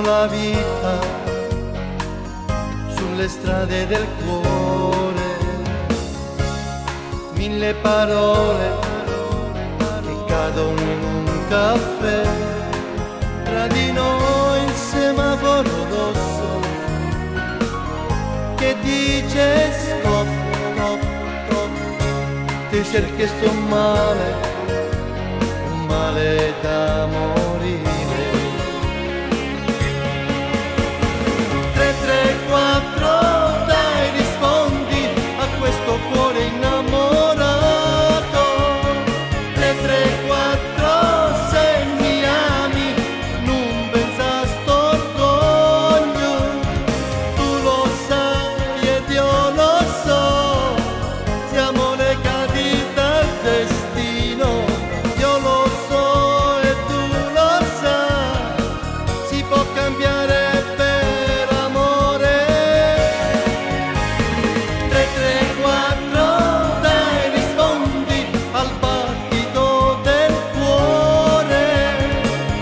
la vita sulle strade del cuore, mille parole che cadono in un caffè, tra di noi il semaforo rosso che dice stop, stop, stop, ti cerchi sto male, un male da morire. 334 dai rispondi a questo cuore innamorato. 334 se mi ami non pensa sto orgoglio, tu lo sai ed io lo so, siamo legati dal destino, io lo so e tu lo sai, si può cambiare per amore. 334 dai rispondi al battito del cuore.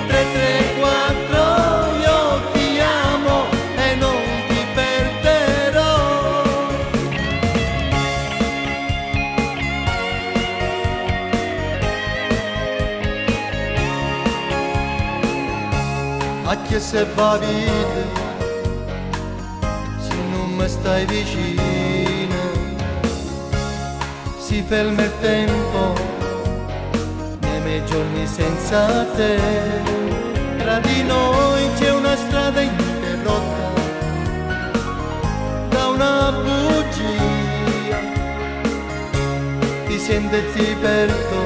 334 io ti amo e non ti perderò. A chi se va vita se non mi stai vicino, si ferma il tempo nei miei giorni senza te. Tra di noi c'è una strada interrotta da una bugia, ti senti perduto